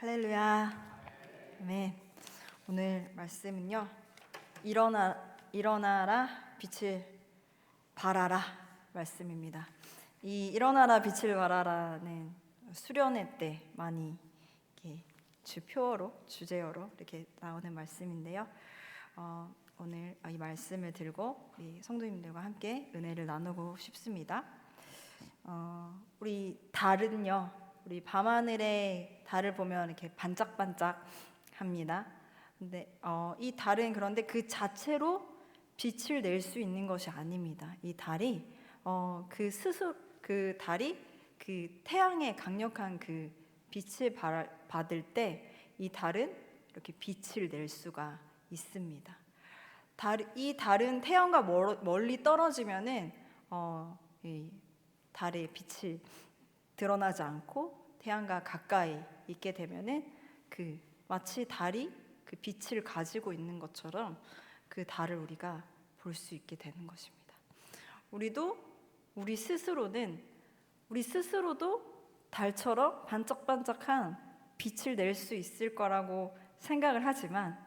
할렐루야. 아멘. 오늘 말씀은요. 일어나라 빛을 발하라 말씀입니다. 이 일어나라 빛을 발하라는 수련회 때 많이 이렇게 주제어로 이렇게 나오는 말씀인데요. 오늘 이 말씀을 들고 우리 성도님들과 함께 은혜를 나누고 싶습니다. 우리 달은요. 우리 밤하늘의 달을 보면 이렇게 반짝반짝합니다. 근데 이 달은 그런데 그 자체로 빛을 낼 수 있는 것이 아닙니다. 이 달이 그 달이 그 태양의 강력한 그 빛을 받을 때 이 달은 이렇게 빛을 낼 수가 있습니다. 이 달은 태양과 멀리 떨어지면은 이 달의 빛이 드러나지 않고 태양과 가까이 있게 되면은 마치 달이 그 빛을 가지고 있는 것처럼 그 달을 우리가 볼 수 있게 되는 것입니다. 우리 스스로도 달처럼 반짝반짝한 빛을 낼 수 있을 거라고 생각을 하지만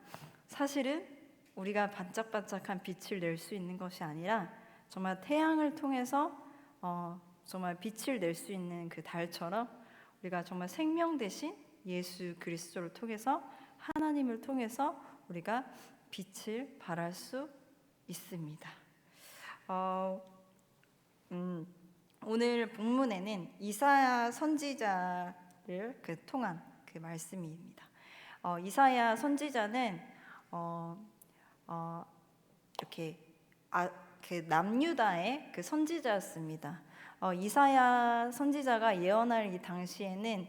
사실은 우리가 반짝반짝한 빛을 낼 수 있는 것이 아니라 정말 태양을 통해서 정말 빛을 낼 수 있는 그 달처럼 우리가 정말 생명 대신 예수 그리스도를 통해서 하나님을 통해서 우리가 빛을 발할 수 있습니다. 오늘 본문에는 이사야 선지자를 통한 그 말씀입니다. 이사야 선지자는 이렇게 그 남유다의 그 선지자였습니다. 이사야 선지자가 예언할 이 당시에는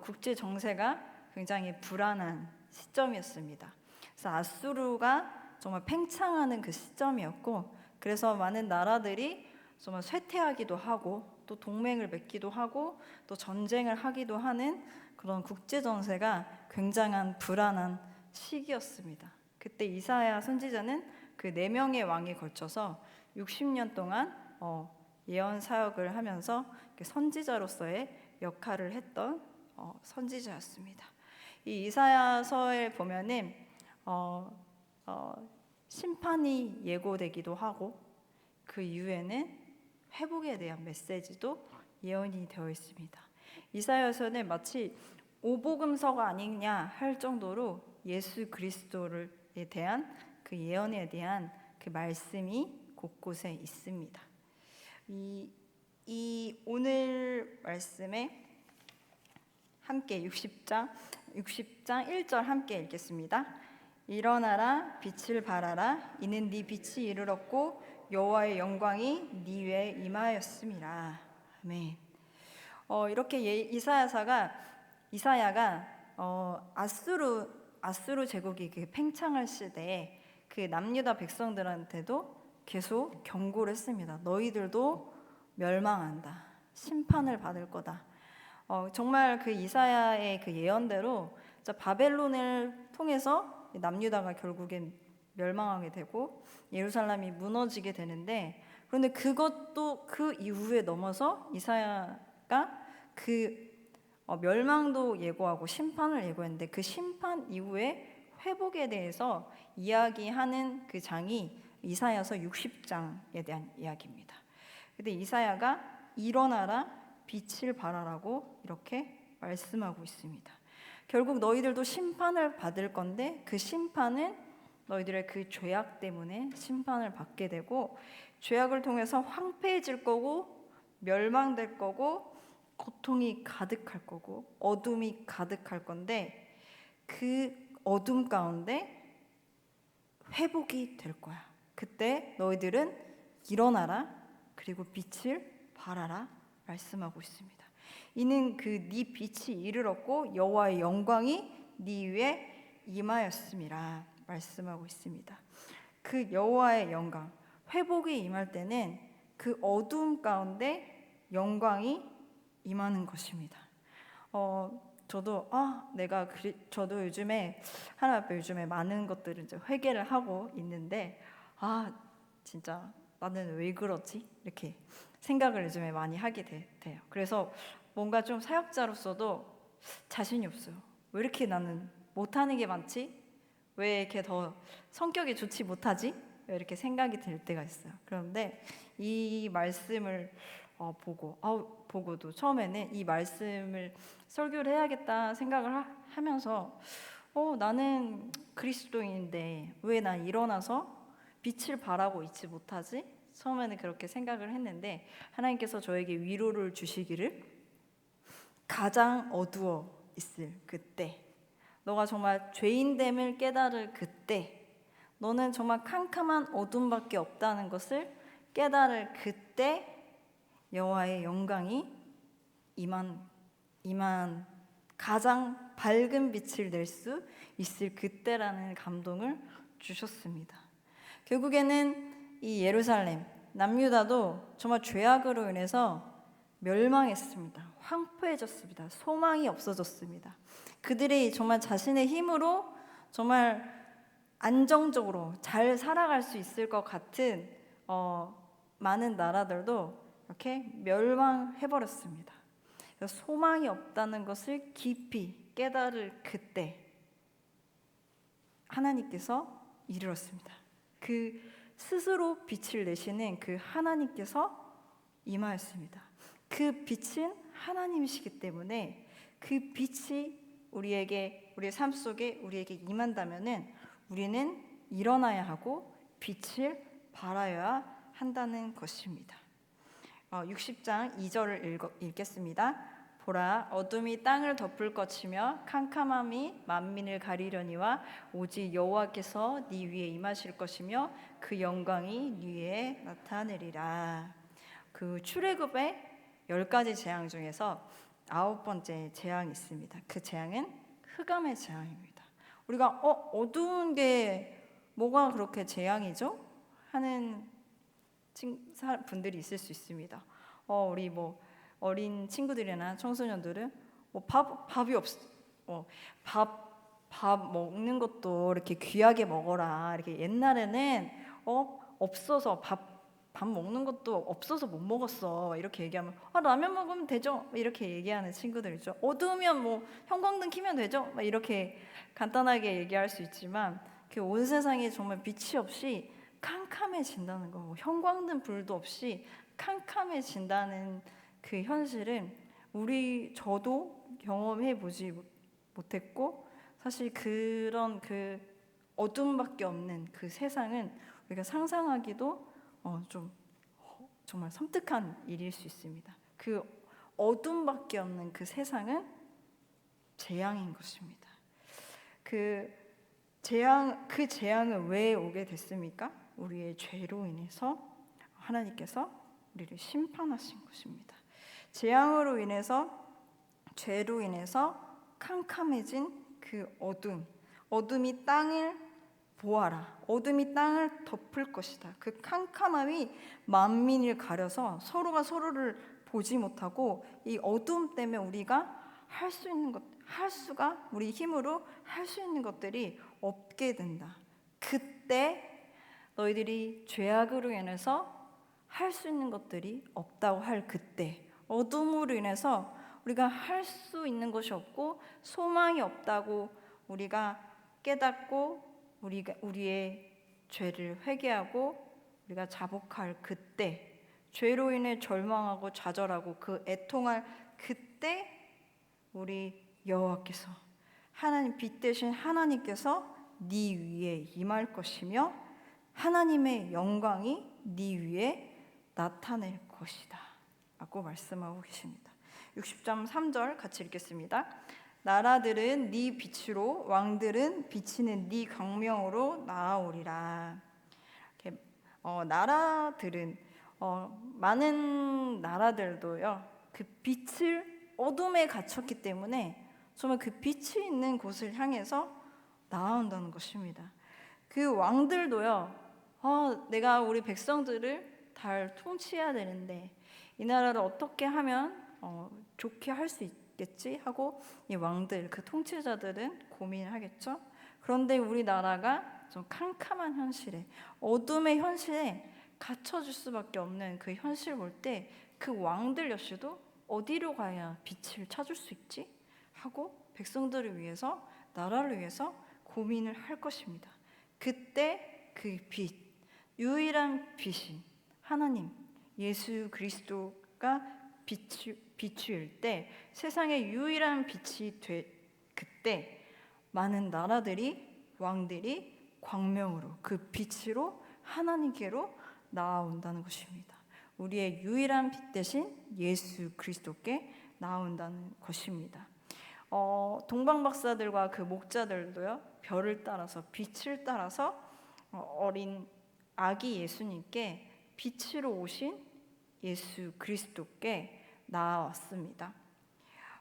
국제 정세가 굉장히 불안한 시점이었습니다. 그래서 아수르가 정말 팽창하는 그 시점이었고, 그래서 많은 나라들이 정말 쇠퇴하기도 하고 또 동맹을 맺기도 하고 또 전쟁을 하기도 하는 그런 국제 정세가 굉장한 불안한 시기였습니다. 그때 이사야 선지자는 그 4명의 왕에 걸쳐서 60년 동안 예언 사역을 하면서 선지자로서의 역할을 했던 선지자였습니다. 이 이사야서에 보면은 심판이 예고되기도 하고 그 이후에는 회복에 대한 메시지도 예언이 되어 있습니다. 이사야서는 마치 오복음서가 아니냐 할 정도로 예수 그리스도에 대한 그 예언에 대한 그 말씀이 곳곳에 있습니다. 이 오늘 말씀에 함께 60장 1절 함께 읽겠습니다. 일어나라 빛을 발하라 이는 네 빛이 이르렀고 여호와의 영광이 네 위에 임하였음이라. 아멘. 이렇게 이사야가 아수르 제국이 그 팽창할 시대에 그 남유다 백성들한테도 계속 경고를 했습니다. 너희들도 멸망한다. 심판을 받을 거다. 정말 그 이사야의 그 예언대로 바벨론을 통해서 남유다가 결국엔 멸망하게 되고 예루살렘이 무너지게 되는데, 그런데 그것도 그 이후에 넘어서 이사야가 그 멸망도 예고하고 심판을 예고했는데 그 심판 이후에 회복에 대해서 이야기하는 그 장이 이사야서 60장에 대한 이야기입니다. 근데 이사야가 일어나라 빛을 발하라고 이렇게 말씀하고 있습니다. 결국 너희들도 심판을 받을 건데 그 심판은 너희들의 그 죄악 때문에 심판을 받게 되고 죄악을 통해서 황폐해질 거고 멸망될 거고 고통이 가득할 거고 어둠이 가득할 건데 그 어둠 가운데 회복이 될 거야. 그때 너희들은 일어나라 그리고 빛을 발하라 말씀하고 있습니다. 이는 그 네 빛이 이르렀고 여호와의 영광이 네 위에 임하였음이라 말씀하고 있습니다. 그 여호와의 영광, 회복이 임할 때는 그 어두움 가운데 영광이 임하는 것입니다. 저도 요즘에 하나님 앞에 요즘에 많은 것들을 이제 회개를 하고 있는데 진짜 나는 왜 그러지? 이렇게 생각을 요즘에 많이 하게 돼요. 그래서 뭔가 좀 사역자로서도 자신이 없어요. 왜 이렇게 나는 못하는 게 많지? 왜 이렇게 더 성격이 좋지 못하지? 이렇게 생각이 들 때가 있어요. 그런데 이 말씀을 보고도 처음에는 이 말씀을 설교를 해야겠다 생각을 하면서 나는 그리스도인인데 왜 난 일어나서 빛을 발하고 있지 못하지? 처음에는 그렇게 생각을 했는데 하나님께서 저에게 위로를 주시기를, 가장 어두워 있을 그때, 너가 정말 죄인됨을 깨달을 그때, 너는 정말 캄캄한 어둠밖에 없다는 것을 깨달을 그때 여호와의 영광이 임한 가장 밝은 빛을 낼 수 있을 그때라는 감동을 주셨습니다. 결국에는 이 예루살렘, 남유다도 정말 죄악으로 인해서 멸망했습니다. 황폐해졌습니다. 소망이 없어졌습니다. 그들이 정말 자신의 힘으로 정말 안정적으로 잘 살아갈 수 있을 것 같은 많은 나라들도 이렇게 멸망해버렸습니다. 소망이 없다는 것을 깊이 깨달을 그때 하나님께서 이르렀습니다. 그 스스로 빛을 내시는 그 하나님께서 임하였습니다. 그 빛은 하나님이시기 때문에 그 빛이 우리의 삶 속에 우리에게 임한다면은 우리는 일어나야 하고 빛을 발하여야 한다는 것입니다. 60장 2절을 읽겠습니다. 보라, 어둠이 땅을 덮을 것이며 캄캄함이 만민을 가리려니와 오직 여호와께서 네 위에 임하실 것이며 그 영광이 네 위에 나타내리라. 그 출애굽의 10가지 재앙 중에서 9번째 재앙이 있습니다. 그 재앙은 흑암의 재앙입니다. 우리가 어두운 게 뭐가 그렇게 재앙이죠? 하는 분들이 있을 수 있습니다. 우리 어린 친구들이나 청소년들은 밥이 밥 먹는 것도 이렇게 귀하게 먹어라. 이렇게 옛날에는 없어서 밥 먹는 것도 없어서 못 먹었어. 이렇게 얘기하면 라면 먹으면 되죠. 이렇게 얘기하는 친구들 있죠. 어두우면 형광등 켜면 되죠. 이렇게 간단하게 얘기할 수 있지만 그 온 세상에 정말 빛이 없이 캄캄해진다는 거, 형광등 불도 없이 캄캄해진다는 그 현실은 저도 경험해 보지 못했고, 사실 그런 그 어둠밖에 없는 그 세상은 우리가 상상하기도 좀 정말 섬뜩한 일일 수 있습니다. 그 어둠밖에 없는 그 세상은 재앙인 것입니다. 그 재앙은 왜 오게 됐습니까? 우리의 죄로 인해서 하나님께서 우리를 심판하신 것입니다. 재앙으로 인해서, 죄로 인해서 캄캄해진 그 어둠이 땅을 보아라. 어둠이 땅을 덮을 것이다. 그 캄캄함이 만민을 가려서 서로가 서로를 보지 못하고 이 어둠 때문에 우리가 우리 힘으로 할 수 있는 것들이 없게 된다. 그때 너희들이 죄악으로 인해서 할 수 있는 것들이 없다고 할 그때, 어둠으로 인해서 우리가 할 수 있는 것이 없고 소망이 없다고 우리가 깨닫고 우리의 죄를 회개하고 우리가 자복할 그때, 죄로 인해 절망하고 좌절하고 그 애통할 그때 우리 여호와께서, 하나님 빛 대신 하나님께서 네 위에 임할 것이며 하나님의 영광이 네 위에 나타낼 것이다 라고 말씀하고 계십니다. 60장 3절 같이 읽겠습니다. 나라들은 네 빛으로, 왕들은 비치는 네 광명으로 나아오리라. 나라들은 많은 나라들도요, 그 빛을 어둠에 갇혔기 때문에 정말 그 빛이 있는 곳을 향해서 나아온다는 것입니다. 그 왕들도요, 내가 우리 백성들을 잘 통치해야 되는데 이 나라를 어떻게 하면 좋게 할 수 있겠지 하고 이 왕들, 그 통치자들은 고민을 하겠죠. 그런데 우리나라가 좀 캄캄한 현실에, 어둠의 현실에 갇혀질 수밖에 없는 그 현실 볼 때 그 왕들 역시도 어디로 가야 빛을 찾을 수 있지? 하고 백성들을 위해서, 나라를 위해서 고민을 할 것입니다. 그때 그 빛, 유일한 빛인 하나님 예수 그리스도가 비추일 때, 세상의 유일한 빛이 그때 많은 나라들이, 왕들이 광명으로, 그 빛으로 하나님께로 나아온다는 것입니다. 우리의 유일한 빛 대신 예수 그리스도께 나아온다는 것입니다. 동방 박사들과 그 목자들도요, 별을 따라서, 빛을 따라서 어린 아기 예수님께, 빛으로 오신 예수 그리스도께 나아왔습니다.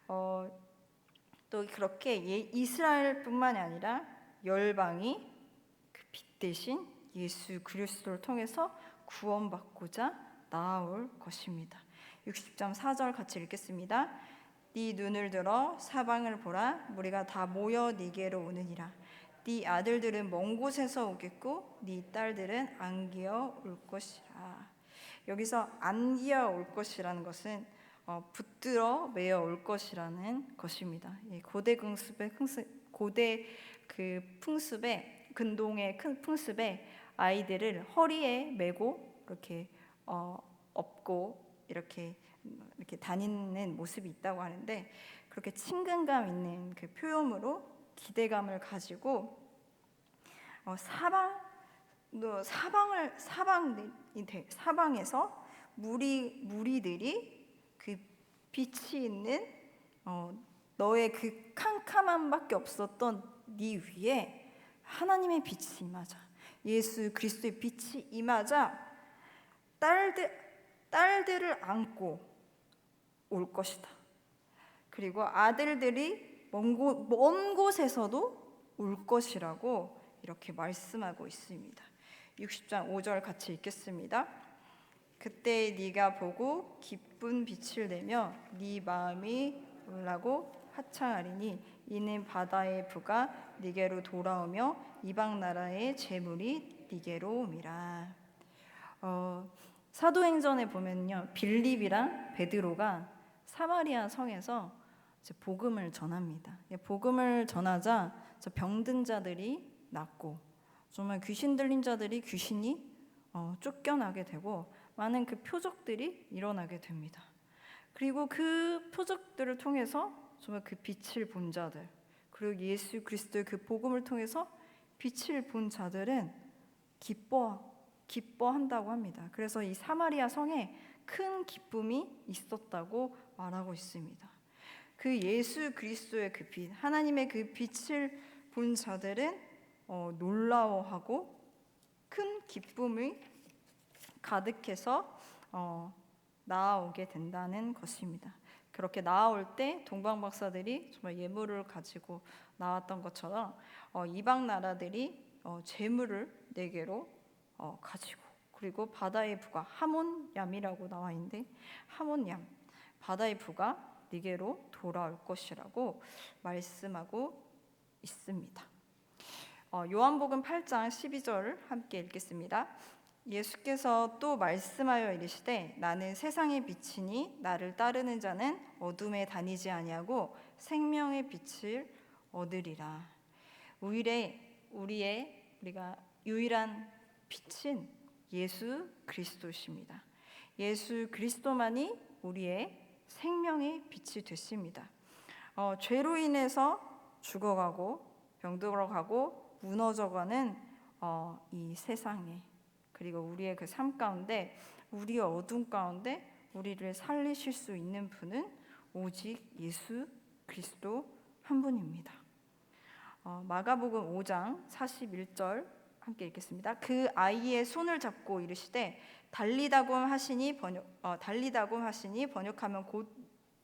또 그렇게 이스라엘뿐만이 아니라 열방이 그 빛 대신 예수 그리스도를 통해서 구원받고자 나아올 것입니다. 60장 4절 같이 읽겠습니다. 네 눈을 들어 사방을 보라, 무리가 다 모여 네게로 오느니라. 네 아들들은 먼 곳에서 오겠고 네 딸들은 안기어 올 것이라. 여기서 안기어 올 것이라는 것은 붙들어 매어 올 것이라는 것입니다. 고대 그 풍습에, 근동의 큰 풍습에 아이들을 허리에 메고 이렇게 업고 이렇게 다니는 모습이 있다고 하는데, 그렇게 친근감 있는 그 표현으로 기대감을 가지고 사방에서 무리들이 그 빛이 있는 너의 그 캄캄함밖에 없었던 네 위에 하나님의 빛이 임하자, 예수 그리스도의 빛이 임하자 딸들을 안고 올 것이다. 그리고 아들들이 먼 곳에서도 올 것이라고 이렇게 말씀하고 있습니다. 60장 5절 같이 읽겠습니다. 그때 네가 보고 기쁜 빛을 내며 네 마음이 놀라고 화창하리니 이는 바다의 부가 네게로 돌아오며 이방 나라의 재물이 네게로 옴이라. 사도행전에 보면요, 빌립이랑 베드로가 사마리아 성에서 복음을 전합니다. 복음을 전하자 병든 자들이 낫고, 정말 귀신 들린 자들이 귀신이 쫓겨나게 되고, 많은 그 표적들이 일어나게 됩니다. 그리고 그 표적들을 통해서 정말 그 빛을 본 자들, 그리고 예수 그리스도의 그 복음을 통해서 빛을 본 자들은 기뻐한다고 합니다. 그래서 이 사마리아 성에 큰 기쁨이 있었다고 말하고 있습니다. 그 예수 그리스도의 그 빛, 하나님의 그 빛을 본 자들은 놀라워하고 큰 기쁨이 가득해서 나아오게 된다는 것입니다. 그렇게 나아올 때 동방 박사들이 정말 예물을 가지고 나왔던 것처럼 이방 나라들이 재물을 네개로 가지고, 그리고 바다의 부가 하몬얌이라고 나와 있는데, 하몬얌, 바다의 부가 네개로 돌아올 것이라고 말씀하고 있습니다. 요한복음 8장 12절을 함께 읽겠습니다. 예수께서 또 말씀하여 이르시되 나는 세상의 빛이니 나를 따르는 자는 어둠에 다니지 아니하고 생명의 빛을 얻으리라. 우리가 유일한 빛은 예수 그리스도십니다. 예수 그리스도만이 우리의 생명의 빛이 됐습니다. 죄로 인해서 죽어가고 병들어가고 무너져가는 이 세상에, 그리고 우리의 그 삶 가운데, 우리의 어둠 가운데 우리를 살리실 수 있는 분은 오직 예수 그리스도 한 분입니다. 마가복음 5장 41절 함께 읽겠습니다. 그 아이의 손을 잡고 이르시되 달리다곰 하시니 번역하면 곧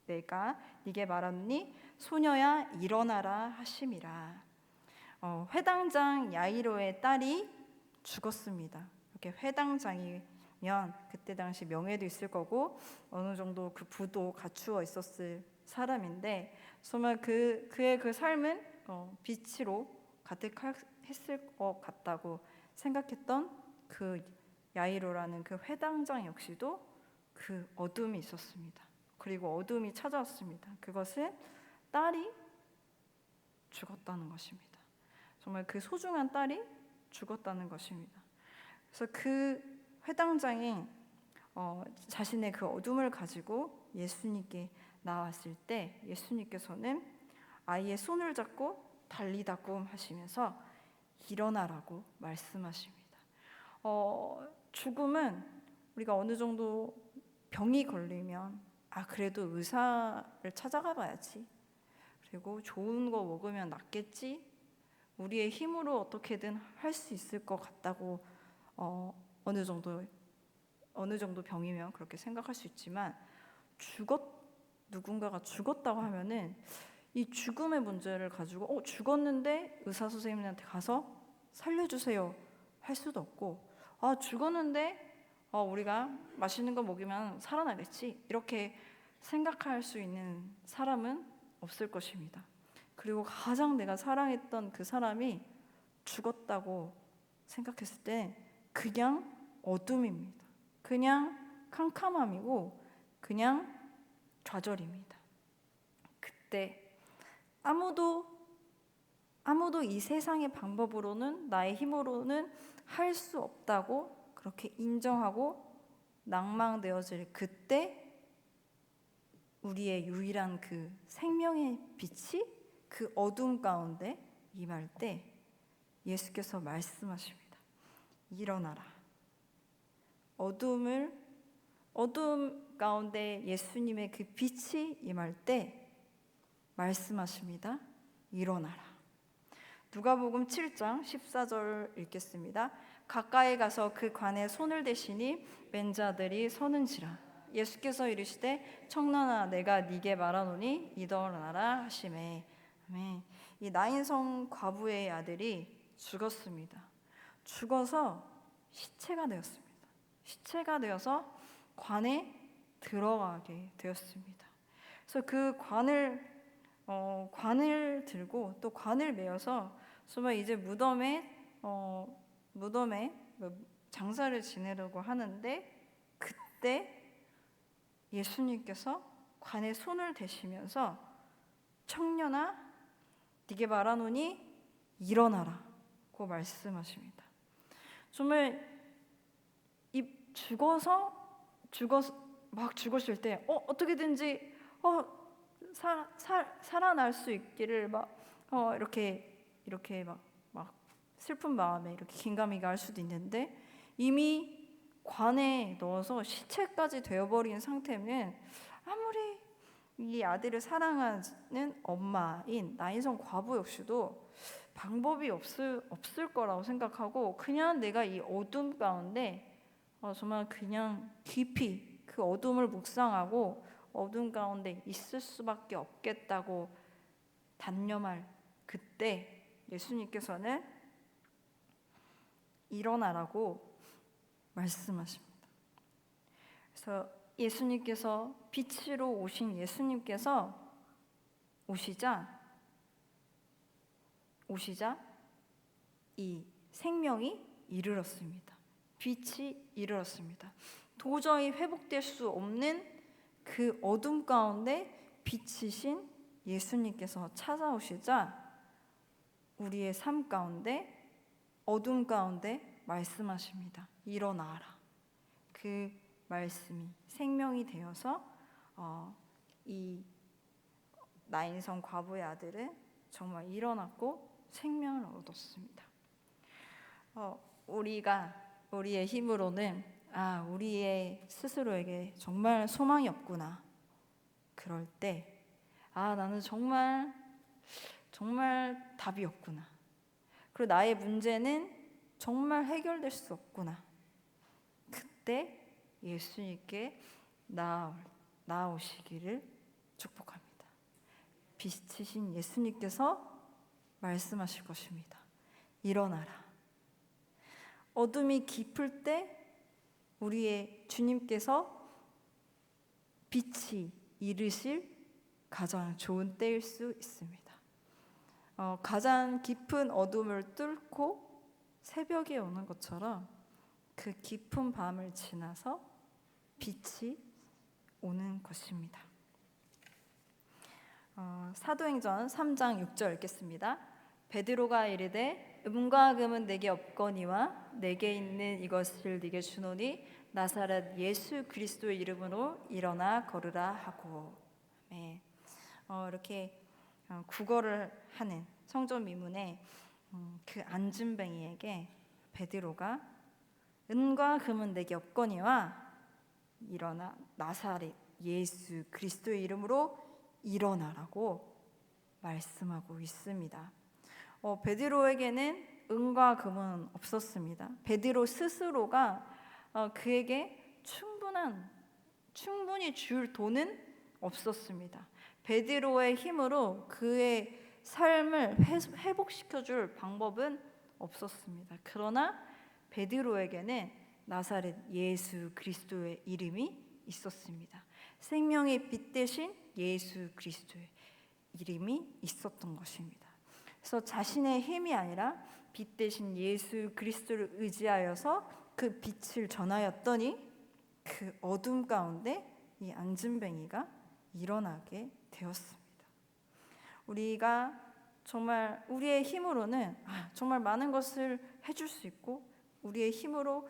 내가 네게 말하노니 소녀야 일어나라 하심이라. 회당장 야이로의 딸이 죽었습니다. 이렇게 회당장이면 그때 당시 명예도 있을 거고 어느 정도 그 부도 갖추어 있었을 사람인데, 정말 그의 그 삶은 빛으로 가득했을 것 같다고 생각했던 그 야이로라는 그 회당장 역시도 그 어둠이 있었습니다. 그리고 어둠이 찾아왔습니다. 그것은 딸이 죽었다는 것입니다. 정말 그 소중한 딸이 죽었다는 것입니다. 그래서 그 회당장이 자신의 그 어둠을 가지고 예수님께 나왔을 때 예수님께서는 아이의 손을 잡고 달리다꿈 하시면서 일어나라고 말씀하십니다. 죽음은 우리가 어느 정도 병이 걸리면 그래도 의사를 찾아가 봐야지, 그리고 좋은 거 먹으면 낫겠지, 우리의 힘으로 어떻게든 할 수 있을 것 같다고 어느 정도 병이면 그렇게 생각할 수 있지만, 누군가가 죽었다고 하면은 이 죽음의 문제를 가지고 죽었는데 의사 선생님한테 가서 살려주세요 할 수도 없고, 죽었는데 우리가 맛있는 거 먹으면 살아나겠지 이렇게 생각할 수 있는 사람은 없을 것입니다. 그리고 가장 내가 사랑했던 그 사람이 죽었다고 생각했을 때 그냥 어둠입니다. 그냥 캄캄함이고 그냥 좌절입니다. 그때 아무도 이 세상의 방법으로는, 나의 힘으로는 할 수 없다고 그렇게 인정하고 낭망되어질 그때, 우리의 유일한 그 생명의 빛이 그 어둠 가운데 임할 때 예수께서 말씀하십니다. 일어나라. 어둠 가운데 예수님의 그 빛이 임할 때 말씀하십니다. 일어나라. 누가복음 7장 14절 읽겠습니다. 가까이 가서 그 관에 손을 대시니 맨 자들이 서는지라. 예수께서 이르시되 청년아 내가 네게 말하노니 일어나라 하시매. 아멘. 이 나인성 과부의 아들이 죽었습니다. 죽어서 시체가 되었습니다. 시체가 되어서 관에 들어가게 되었습니다. 그래서 그 관을 들고 또 관을 메어서 정말 이제 무덤에 장사를 지내려고 하는데, 그때 예수님께서 관에 손을 대시면서 청년아 네게 말하노니 일어나라고 말씀하십니다. 정말 죽었을 때 어떻게든지 살아날 수 있기를 이렇게 슬픈 마음에 이렇게 긴가민가 할 수도 있는데, 이미 관에 넣어서 시체까지 되어버린 상태면 아무리 이 아들을 사랑하는 엄마인 나인성 과부 역시도 방법이 없을 거라고 생각하고, 그냥 내가 이 어둠 가운데 정말 그냥 깊이 그 어둠을 묵상하고 어둠 가운데 있을 수밖에 없겠다고 단념할 그때 예수님께서는 일어나라고 말씀하십니다. 그래서 예수님께서 빛으로 오신 예수님께서 오시자 이 생명이 이르렀습니다. 빛이 이르렀습니다. 도저히 회복될 수 없는 그 어둠 가운데 빛이신 예수님께서 찾아오시자 우리의 삶 가운데, 어둠 가운데 말씀하십니다. 일어나라. 그 말씀이 생명이 되어서 이 나인성 과부의 아들은 정말 일어났고 생명을 얻었습니다. 우리의 힘으로는 우리의 스스로에게 정말 소망이 없구나. 그럴 때 나는 정말 답이 없구나. 그리고 나의 문제는 정말 해결될 수 없구나. 그때 예수님께 나오시기를 축복합니다. 빛이신 예수님께서 말씀하실 것입니다. 일어나라. 어둠이 깊을 때 우리의 주님께서 빛이 이르실 가장 좋은 때일 수 있습니다. 가장 깊은 어둠을 뚫고 새벽이 오는 것처럼 그 깊은 밤을 지나서 빛이 오는 것입니다. 사도행전 3장 6절 읽겠습니다. 베드로가 이르되 은과 금은 내게 없거니와 내게 있는 이것을 네게 주노니 나사렛 예수 그리스도의 이름으로 일어나 걸으라 하고. 네. 이렇게 구걸을 하는 성전 미문에 그 안진뱅이에게 베드로가 은과 금은 내게 없거니와 일어나 나사렛 예수 그리스도의 이름으로 일어나라고 말씀하고 있습니다. 베드로에게는 은과 금은 없었습니다. 베드로 스스로가 그에게 충분히 줄 돈은 없었습니다. 베드로의 힘으로 그의 삶을 회복시켜줄 방법은 없었습니다. 그러나 베드로에게는 나사렛 예수 그리스도의 이름이 있었습니다. 생명의 빛 대신 예수 그리스도의 이름이 있었던 것입니다. 그래서 자신의 힘이 아니라 빛 대신 예수 그리스도를 의지하여서 그 빛을 전하였더니 그 어둠 가운데 이 안진뱅이가 일어나게 되었습니다. 우리가 정말 우리의 힘으로는 정말 많은 것을 해줄 수 있고 우리의 힘으로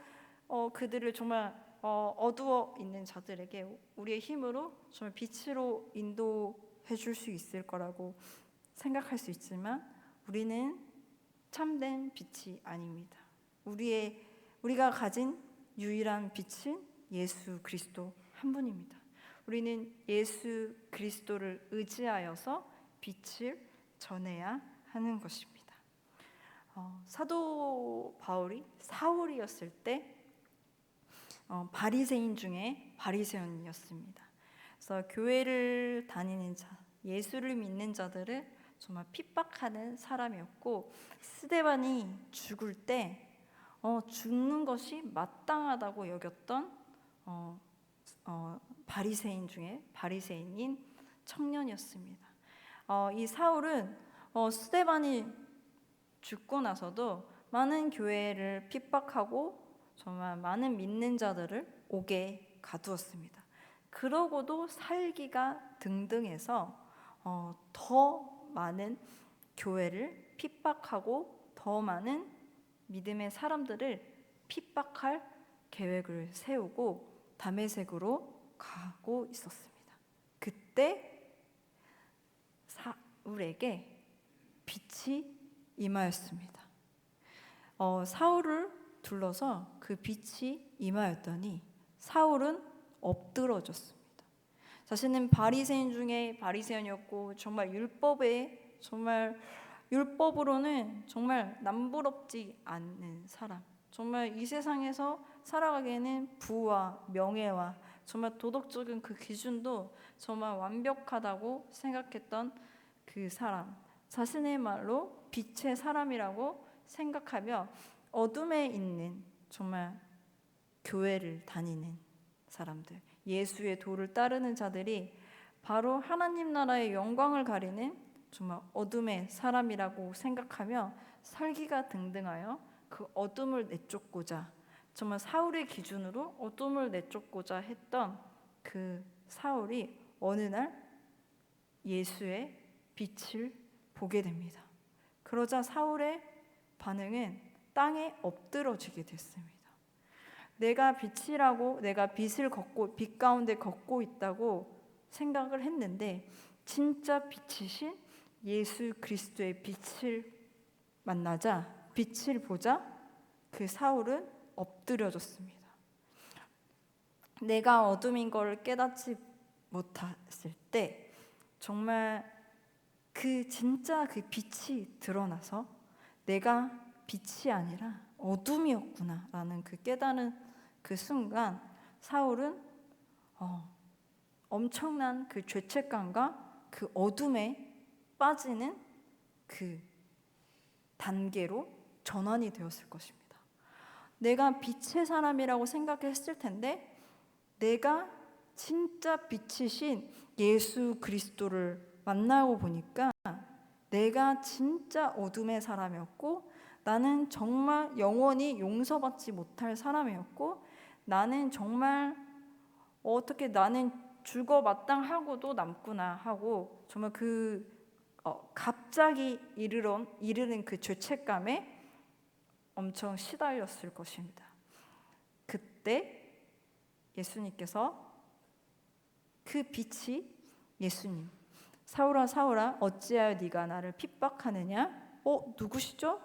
그들을 정말 어두워 있는 자들에게 우리의 힘으로 정말 빛으로 인도해 줄 수 있을 거라고 생각할 수 있지만 우리는 참된 빛이 아닙니다. 우리가 가진 유일한 빛은 예수 그리스도 한 분입니다. 우리는 예수 그리스도를 의지하여서 빛을 전해야 하는 것입니다. 사도 바울이 사울이었을 때 바리새인 중에 바리새인이었습니다. 그래서 교회를 다니는 자, 예수를 믿는 자들을 정말 핍박하는 사람이었고 스데반이 죽을 때 죽는 것이 마땅하다고 여겼던 바리새인 중에 바리새인인 청년이었습니다. 이 사울은 스데반이 죽고 나서도 많은 교회를 핍박하고 정말 많은 믿는 자들을 옥에 가두었습니다. 그러고도 살기가 등등해서 더 많은 교회를 핍박하고 더 많은 믿음의 사람들을 핍박할 계획을 세우고 다메섹으로 가고 있었습니다. 그때 사울에게 빛이 임하였습니다. 사울을 둘러서 그 빛이 임하였더니 사울은 엎드러졌습니다. 자신은 바리새인 중에 바리새인이었고 정말 율법으로는 정말 남부럽지 않는 사람, 정말 이 세상에서 살아가기에는 부와 명예와 정말 도덕적인 그 기준도 정말 완벽하다고 생각했던 그 사람, 자신의 말로 빛의 사람이라고 생각하며 어둠에 있는 정말 교회를 다니는 사람들, 예수의 도를 따르는 자들이 바로 하나님 나라의 영광을 가리는 정말 어둠의 사람이라고 생각하며 살기가 등등하여 그 어둠을 내쫓고자 정말 사울의 기준으로 어둠을 내쫓고자 했던 그 사울이 어느 날 예수의 빛을 보게 됩니다. 그러자 사울의 반응은 땅에 엎드러지게 됐습니다. 내가 빛이라고, 내가 빛을 걷고 빛 가운데 걷고 있다고 생각을 했는데 진짜 빛이신 예수 그리스도의 빛을 만나자, 빛을 보자 그 사울은 엎드려졌습니다. 내가 어둠인 걸 깨닫지 못했을 때 정말 진짜 그 빛이 드러나서 내가 빛이 아니라 어둠이었구나 라는 그 깨닫는 그 순간 사울은 엄청난 그 죄책감과 그 어둠에 빠지는 그 단계로 전환이 되었을 것입니다. 내가 빛의 사람이라고 생각했을 텐데 내가 진짜 빛이신 예수 그리스도를 만나고 보니까 내가 진짜 어둠의 사람이었고 나는 정말 영원히 용서받지 못할 사람이었고 나는 정말 어떻게 나는 죽어 마땅하고도 남구나 하고 정말 그 갑자기 이르는 그 죄책감에 엄청 시달렸을 것입니다. 그때 예수님께서 그 빛이 예수님, 사울아 사울아 어찌하여 네가 나를 핍박하느냐? 누구시죠?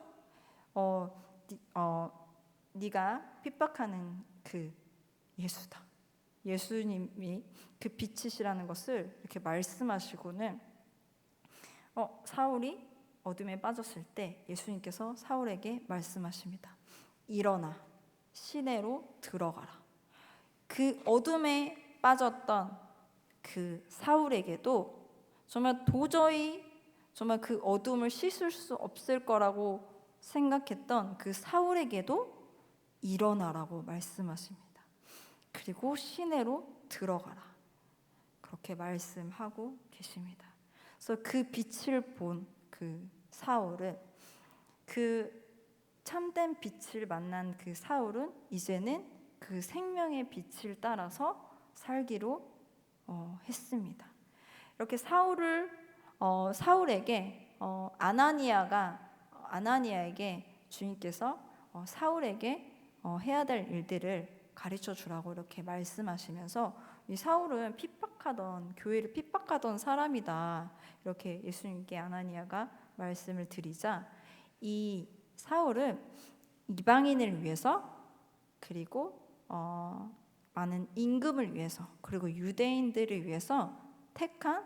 네가 핍박하는 그 예수다. 예수님이 그 빛이시라는 것을 이렇게 말씀하시고는 사울이 어둠에 빠졌을 때 예수님께서 사울에게 말씀하십니다. 일어나 시내로 들어가라. 그 어둠에 빠졌던 그 사울에게도 정말 도저히 정말 그 어둠을 씻을 수 없을 거라고 생각했던 그 사울에게도 일어나라고 말씀하십니다. 그리고 시내로 들어가라. 그렇게 말씀하고 계십니다. 그래서 그 빛을 본 그 사울은, 그 참된 빛을 만난 그 사울은 이제는 그 생명의 빛을 따라서 살기로 했습니다. 이렇게 사울에게 아나니아에게 주님께서 사울에게 해야 될 일들을 가르쳐 주라고 이렇게 말씀하시면서 이 사울은 교회를 핍박하던 사람이다, 이렇게 예수님께 아나니아가 말씀을 드리자, 이 사울은 이방인을 위해서, 그리고 많은 임금을 위해서, 그리고 유대인들을 위해서 택한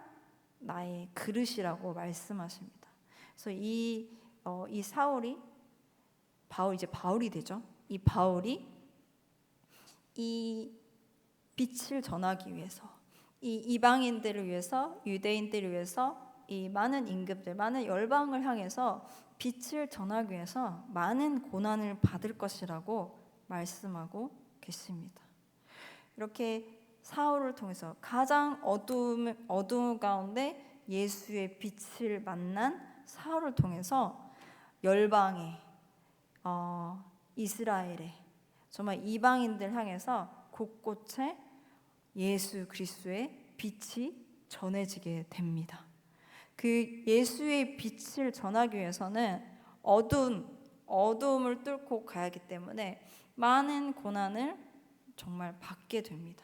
나의 그릇이라고 말씀하십니다. 그래서 이 사울이 이제 바울이 되죠. 이 바울이 이 빛을 전하기 위해서, 이 이방인들을 위해서, 유대인들을 위해서, 이 많은 임금들, 많은 열방을 향해서 빛을 전하기 위해서 많은 고난을 받을 것이라고 말씀하고 계십니다. 이렇게 사울을 통해서 가장 어두운 가운데 예수의 빛을 만난 사울을 통해서 열방에, 이스라엘에, 정말 이방인들 향해서 곳곳에 예수 그리스도의 빛이 전해지게 됩니다. 그 예수의 빛을 전하기 위해서는 어두움을 뚫고 가야 하기 때문에 많은 고난을 정말 받게 됩니다.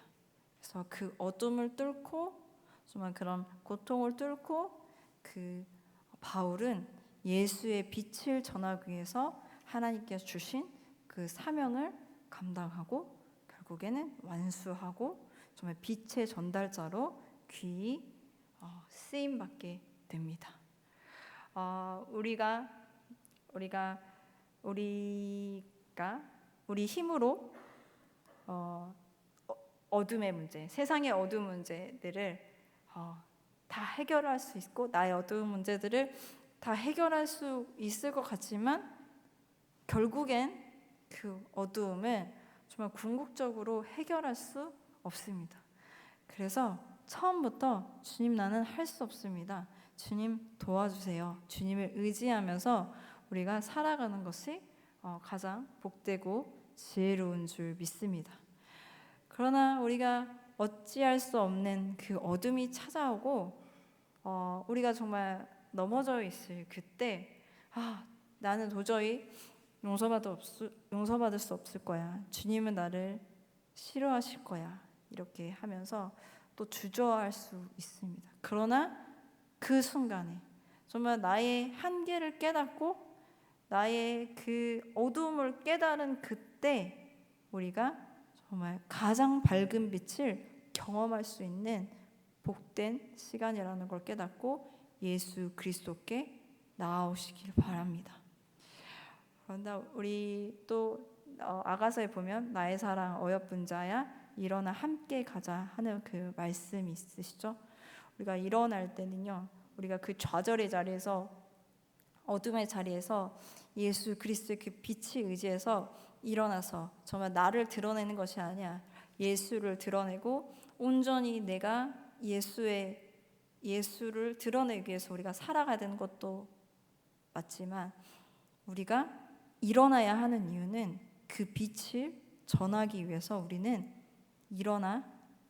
그래서 그 어둠을 뚫고, 정말 그런 고통을 뚫고, 그 바울은 예수의 빛을 전하기 위해서 하나님께서 주신 그 사명을 감당하고 결국에는 완수하고 정말 빛의 전달자로 귀히 쓰임 받게 됩니다. 우리가 우리 힘으로 어둠의 문제, 세상의 어두운 문제들을 다 해결할 수 있고, 나의 어두운 문제들을 다 해결할 수 있을 것 같지만 결국엔 그 어두움을 정말 궁극적으로 해결할 수 없습니다. 그래서 처음부터 주님, 나는 할 수 없습니다, 주님 도와주세요, 주님을 의지하면서 우리가 살아가는 것이 가장 복되고 지혜로운 줄 믿습니다. 그러나 우리가 어찌할 수 없는 그 어둠이 찾아오고 우리가 정말 넘어져 있을 그때, 나는 도저히 용서받을 수 없을 거야, 주님은 나를 싫어하실 거야, 이렇게 하면서 또 주저할 수 있습니다. 그러나 그 순간에 정말 나의 한계를 깨닫고 나의 그 어두움을 깨달은 그때 우리가 정말 가장 밝은 빛을 경험할 수 있는 복된 시간이라는 걸 깨닫고 예수 그리스도께 나아오시길 바랍니다. 그런데 우리 또 아가서에 보면 나의 사랑 어여쁜 자야 일어나 함께 가자 하는 그 말씀이 있으시죠? 우리가 일어날 때는요, 우리가 그 좌절의 자리에서, 어둠의 자리에서 예수 그리스도의 그 빛을 의지해서 일어나서 정말 나를 드러내는 것이 아니야, 예수를 드러내고 온전히 내가 예수를 드러내기 위해서 우리가 살아가야 되는 것도 맞지만, 우리가 일어나야 하는 이유는 그 빛을 전하기 위해서 우리는 일어나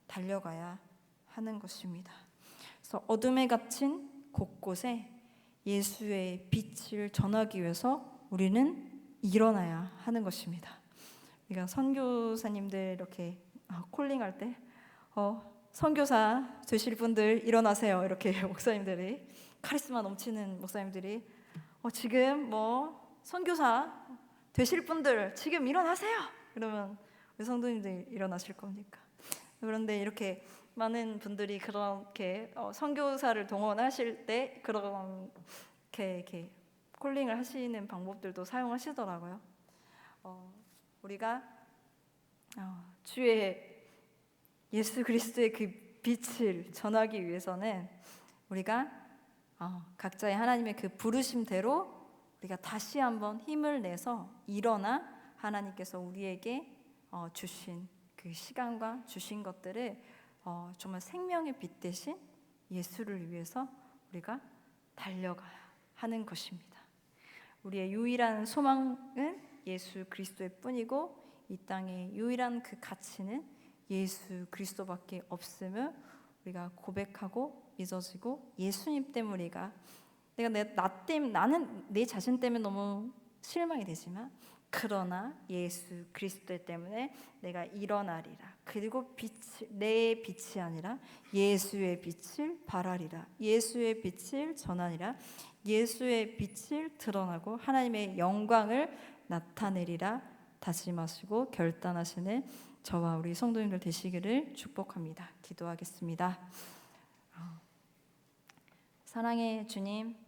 달려가야 하는 것입니다. 그래서 어둠에 갇힌 곳곳에 예수의 빛을 전하기 위해서 우리는 일어나야 하는 것입니다. 우리가 선교사님들 이렇게 콜링할 때 선교사 되실 분들 일어나세요. 이렇게 목사님들이, 카리스마 넘치는 목사님들이 지금 선교사 되실 분들 지금 일어나세요. 그러면 우리 성도님들 일어나실 겁니까? 그런데 이렇게 많은 분들이 그렇게 선교사를 동원하실 때 이렇게 콜링을 하시는 방법들도 사용하시더라고요. 우리가 주의 예수 그리스도의 그 빛을 전하기 위해서는 우리가 각자의 하나님의 그 부르심대로 우리가 다시 한번 힘을 내서 일어나 하나님께서 우리에게 주신 그 시간과 주신 것들을 정말 생명의 빛 대신 예수를 위해서 우리가 달려가야 하는 것입니다. 우리의 유일한 소망은 예수 그리스도의 뿐이고 이 땅의 유일한 그 가치는 예수 그리스도밖에 없음을 우리가 고백하고 믿어지고 예수님 때문에 나는 내 자신 때문에 너무 실망이 되지만 그러나 예수 그리스도 때문에 내가 일어나리라. 그리고 내 빛이 아니라 예수의 빛을 발하리라. 예수의 빛을 전하리라. 예수의 빛을 드러나고 하나님의 영광을 나타내리라 다짐하시고 결단하시는 저와 우리 성도님들 되시기를 축복합니다. 기도하겠습니다. 사랑의 주님,